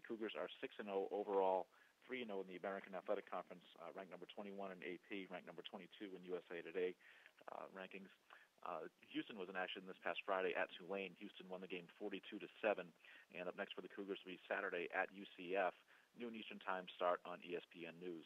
Cougars are 6-0 overall, 3-0 in the American Athletic Conference, ranked number 21 in AP, ranked number 22 in USA Today rankings. Houston was in action this past Friday at Tulane. Houston won the game 42-7. And up next for the Cougars will be Saturday at UCF, noon Eastern Time start on ESPN News.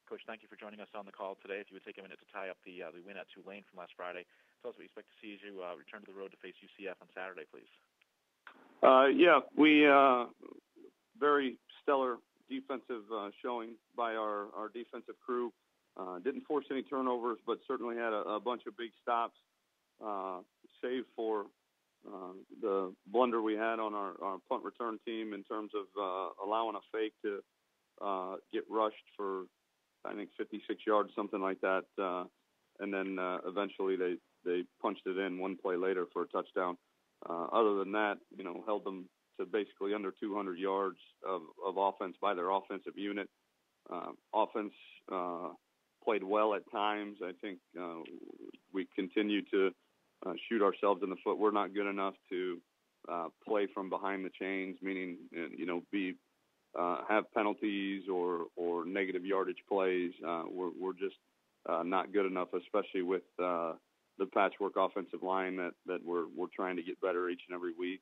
Coach, thank you for joining us on the call today. If you would take a minute to tie up the win at Tulane from last Friday, tell us what you expect to see as you return to the road to face UCF on Saturday, please. We very stellar defensive showing by our defensive crew. Didn't force any turnovers, but certainly had a bunch of big stops, save for the blunder we had on our punt return team in terms of allowing a fake to get rushed for, I think, 56 yards, something like that. And then eventually they punched it in one play later for a touchdown. Other than that, held them to basically under 200 yards of offense by their offensive unit. Offense played well at times. I think we continue to shoot ourselves in the foot. We're not good enough to play from behind the chains, meaning, have penalties or negative yardage plays. We're just not good enough, especially with the patchwork offensive line that we're trying to get better each and every week.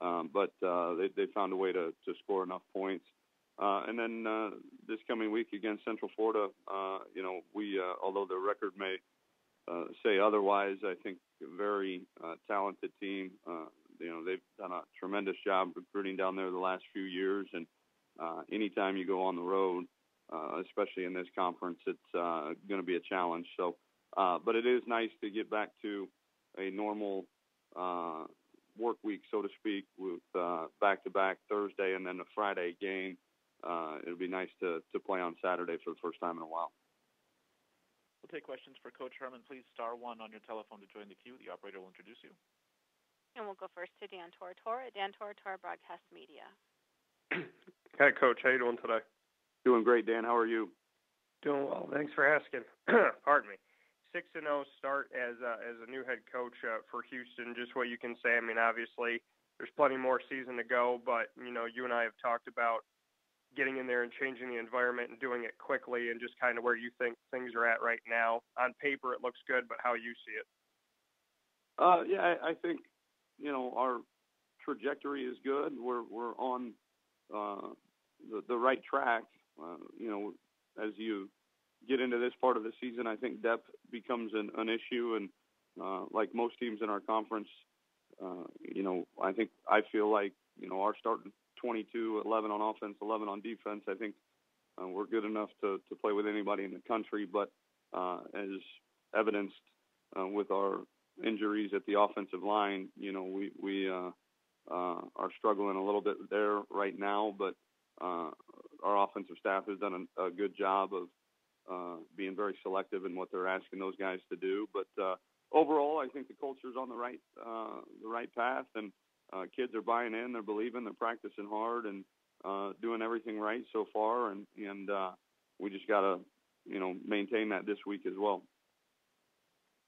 But they found a way to score enough points. And then this coming week against Central Florida, we although the record may say otherwise, I think a very talented team. They've done a tremendous job recruiting down there the last few years, and anytime you go on the road, especially in this conference, it's going to be a challenge. So, but it is nice to get back to a normal work week, so to speak, with back-to-back Thursday and then a Friday game. It'll be nice to play on Saturday for the first time in a while. We'll take questions for Coach Herman. Please star 1 on your telephone to join the queue. The operator will introduce you. And we'll go first to Dan Tortora at Dan Tortora Broadcast Media. Hi, Coach. How you doing today? Doing great, Dan. How are you? Doing well. Thanks for asking. Pardon me. 6-0 start as a new head coach for Houston. Just what you can say. I mean, obviously, there's plenty more season to go, but you and I have talked about getting in there and changing the environment and doing it quickly, and just kind of where you think things are at right now. On paper, it looks good, but how you see it? I think our trajectory is good. We're on the right track. As you get into this part of the season, I think depth becomes an issue, and like most teams in our conference, I feel like our starting 22, 11 on offense, 11 on defense. I think we're good enough to play with anybody in the country, but as evidenced with our injuries at the offensive line, we are struggling a little bit there right now, but our offensive staff has done a good job of being very selective in what they're asking those guys to do. But overall, I think the culture's on the right path, and kids are buying in, they're believing, they're practicing hard, and doing everything right so far, and we just got to maintain that this week as well.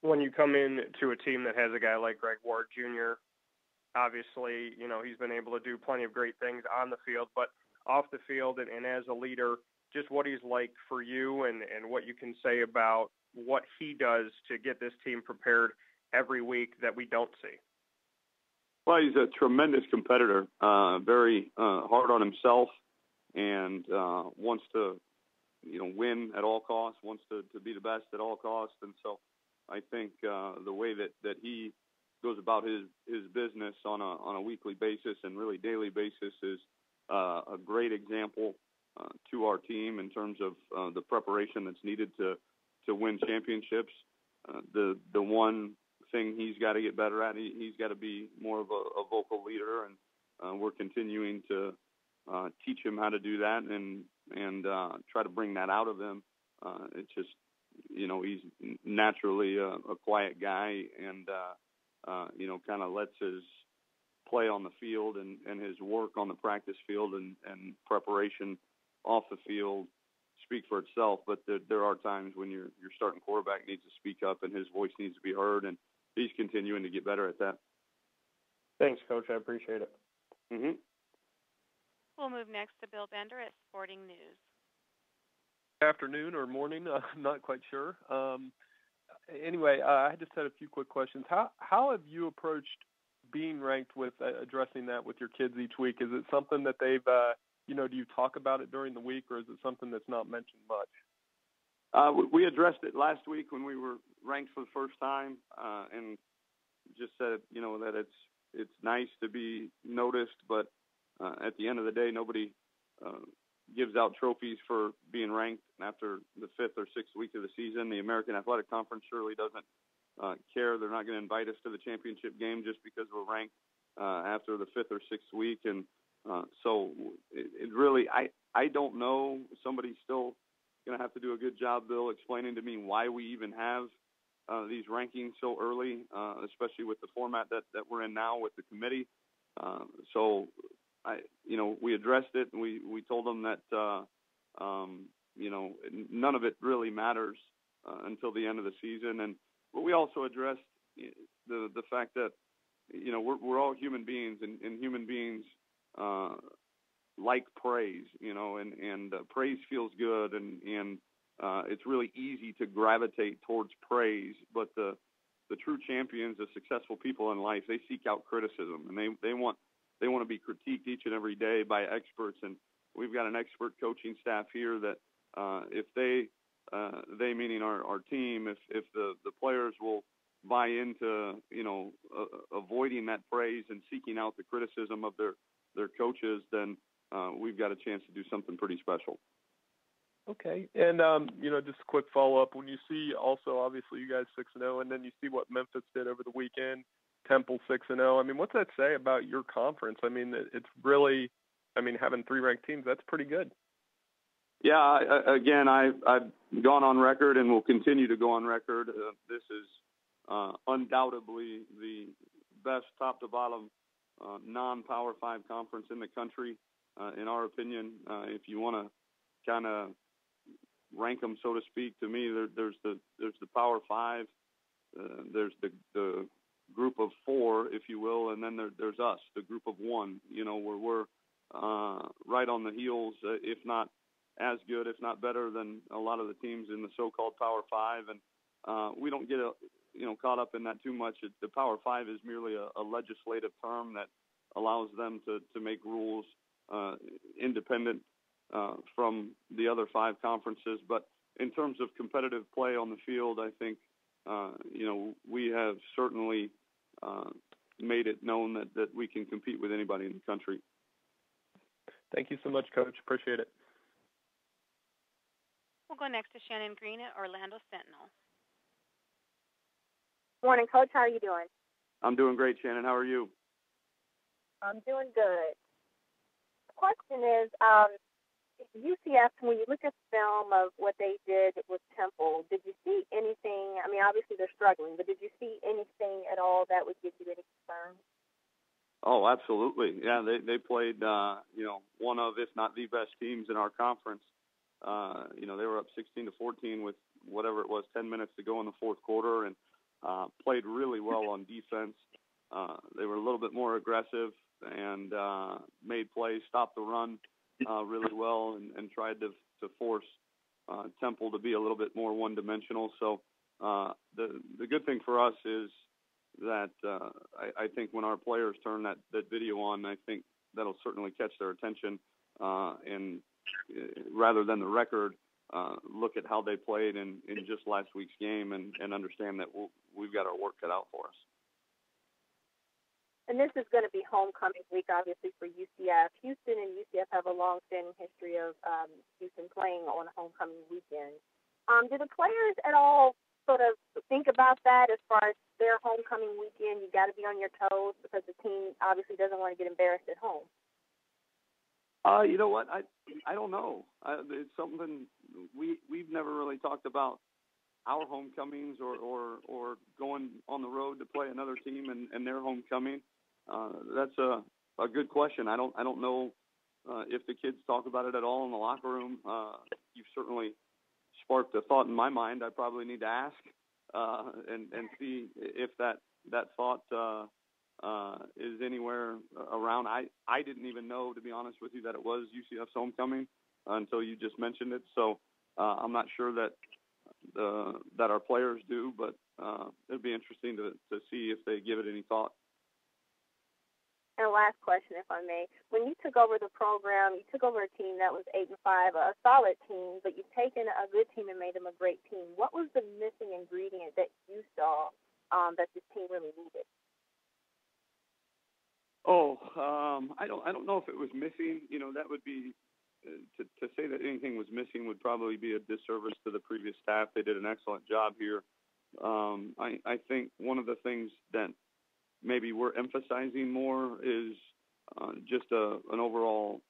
When you come in to a team that has a guy like Greg Ward Jr., obviously, he's been able to do plenty of great things on the field, but off the field and as a leader, just what he's like for you and what you can say about what he does to get this team prepared every week that we don't see. Well, he's a tremendous competitor, very hard on himself, and wants to, win at all costs, wants to be the best at all costs. And so I think the way that he goes about his business on a weekly basis and really daily basis is a great example to our team in terms of the preparation that's needed to win championships. The one thing he's got to get better at, he's got to be more of a vocal leader, and we're continuing to teach him how to do that and try to bring that out of him. It's just, he's naturally a quiet guy, and kind of lets his play on the field and his work on the practice field and preparation off the field speak for itself. But there are times when your starting quarterback needs to speak up and his voice needs to be heard, and he's continuing to get better at that. Thanks, Coach. I appreciate it. We'll We'll move next to Bill Bender at Sporting News. Afternoon or morning, I'm not quite sure. Anyway, I just had a few quick questions. How have you approached being ranked with addressing that with your kids each week? Is it something that they've, do you talk about it during the week, or is it something that's not mentioned much? We addressed it last week when we were ranked for the first time, and just said, that it's nice to be noticed, but at the end of the day, nobody gives out trophies for being ranked after the fifth or sixth week of the season. The American Athletic Conference surely doesn't care. They're not going to invite us to the championship game just because we're ranked after the fifth or sixth week. And so it really, I don't know. Somebody's still going to have to do a good job, Bill, explaining to me why we even have these rankings so early, especially with the format that we're in now with the committee. So we addressed it, and we told them that, none of it really matters until the end of the season. But we also addressed the fact that, we're all human beings, and human beings like praise, and praise feels good, and it's really easy to gravitate towards praise. But the true champions, the successful people in life, they seek out criticism, and they want to be critiqued each and every day by experts. And we've got an expert coaching staff here that if they meaning our team, if the players will buy into, avoiding that praise and seeking out the criticism of their coaches, then we've got a chance to do something pretty special. Okay. And, just a quick follow-up. When you see also, obviously, you guys 6-0, and then you see what Memphis did over the weekend, Temple 6-0. I mean, what's that say about your conference? I mean, it's really, having 3 ranked teams, that's pretty good. Yeah, again, I've gone on record and will continue to go on record. This is undoubtedly the best top-to-bottom non-Power 5 conference in the country, in our opinion. If you want to kind of rank them, so to speak, to me, there's the Power 5, there's the group of 4, if you will, and then there's us, the group of 1, where we're right on the heels, if not as good, if not better than a lot of the teams in the so-called Power 5. And we don't get caught up in that too much. The Power 5 is merely a legislative term that allows them to make rules independent from the other 5 conferences. But in terms of competitive play on the field, I think, we have certainly made it known that we can compete with anybody in the country. Thank you so much, Coach. Appreciate it. We'll go next to Shannon Green at Orlando Sentinel. Morning, Coach. How are you doing? I'm doing great, Shannon. How are you? I'm doing good. The question is, UCF, when you look at the film of what they did with Temple, did you see anything? I mean, obviously they're struggling, but did you see anything at all that would give you any concern? Oh, absolutely. Yeah, they played, one of, if not the best teams in our conference. They were up 16-14 with whatever it was, 10 minutes to go in the fourth quarter, and played really well on defense. They were a little bit more aggressive and made plays, stopped the run really well, and tried to force Temple to be a little bit more one-dimensional. So the good thing for us is that I think when our players turn that video on, I think that'll certainly catch their attention, and rather than the record, look at how they played in just last week's game and understand that we've got our work cut out for us. And this is going to be homecoming week, obviously, for UCF. Houston and UCF have a long-standing history of Houston playing on homecoming weekend. Do the players at all sort of think about that as far as their homecoming weekend? You got to be on your toes because the team obviously doesn't want to get embarrassed at home. You know what? I don't know. It's something we've never really talked about our homecomings or going on the road to play another team and their homecoming. That's a good question. I don't know if the kids talk about it at all in the locker room. You've certainly sparked a thought in my mind. I probably need to ask and see if that thought is anywhere around. I didn't even know, to be honest with you, that it was UCF's homecoming until you just mentioned it. So I'm not sure that our players do, but it'd be interesting to see if they give it any thought. And last question, if I may. When you took over the program, you took over a team that was 8-5, a solid team, but you've taken a good team and made them a great team. What was the missing ingredient that you saw that this team really needed? I don't know if it was missing. That would be to say that anything was missing would probably be a disservice to the previous staff. They did an excellent job here. I think one of the things that maybe we're emphasizing more is just an overall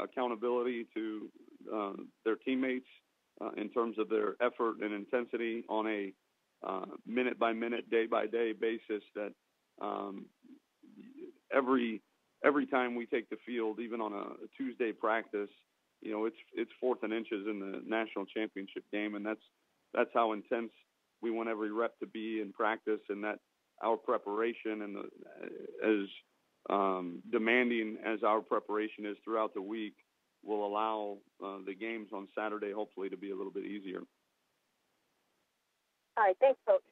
accountability to their teammates in terms of their effort and intensity on a minute-by-minute, day-by-day basis. That every time we take the field, even on a Tuesday practice, it's fourth and inches in the national championship game, and that's how intense we want every rep to be in practice, and that our preparation and as demanding as our preparation is throughout the week will allow the games on Saturday hopefully to be a little bit easier. All right, thanks, Coach.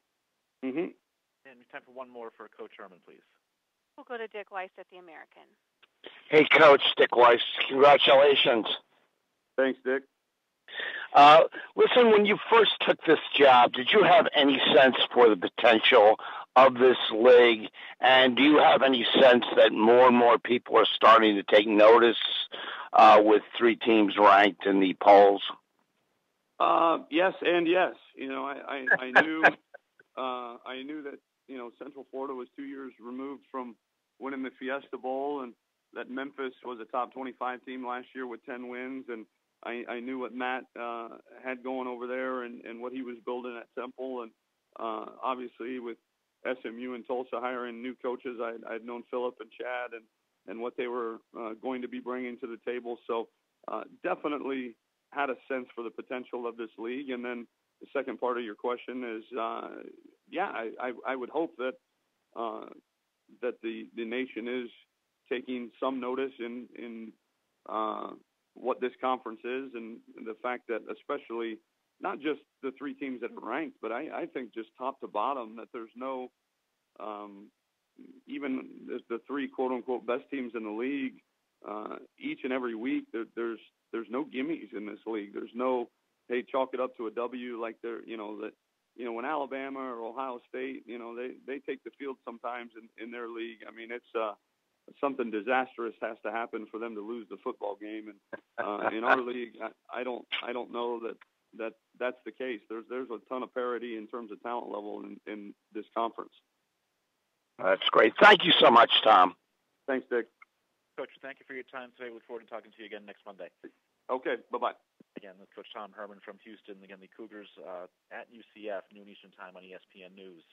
Mm-hmm. And time for one more for Coach Herman, please. We'll go to Dick Weiss at the American. Hey, Coach, Dick Weiss. Congratulations. Thanks, Dick. Listen, when you first took this job, did you have any sense for the potential of this league? And do you have any sense that more and more people are starting to take notice with 3 teams ranked in the polls? Yes and yes. I knew I knew that Central Florida was 2 years removed from winning the Fiesta Bowl, and that Memphis was a top 25 team last year with 10 wins, and I knew what Matt had going over there and what he was building at Temple. And obviously with SMU and Tulsa hiring new coaches, I'd known Philip and Chad and what they were going to be bringing to the table. So definitely had a sense for the potential of this league. And then the second part of your question is, I would hope that that the nation is taking some notice in what this conference is, and the fact that especially not just the 3 teams that are ranked, but I think just top to bottom, that there's no even the 3 quote unquote best teams in the league each and every week. There's no gimmies in this league. There's no, hey, chalk it up to a W like when Alabama or Ohio State, they take the field sometimes in their league. I mean, it's something disastrous has to happen for them to lose the football game. And in our league, I don't know that's the case. There's a ton of parity in terms of talent level in this conference. That's great. Thank you so much, Tom. Thanks, Dick. Coach, thank you for your time today. Look forward to talking to you again next Monday. Okay, bye-bye. Again, that's Coach Tom Herman from Houston. Again, the Cougars at UCF, noon Eastern Time on ESPN News.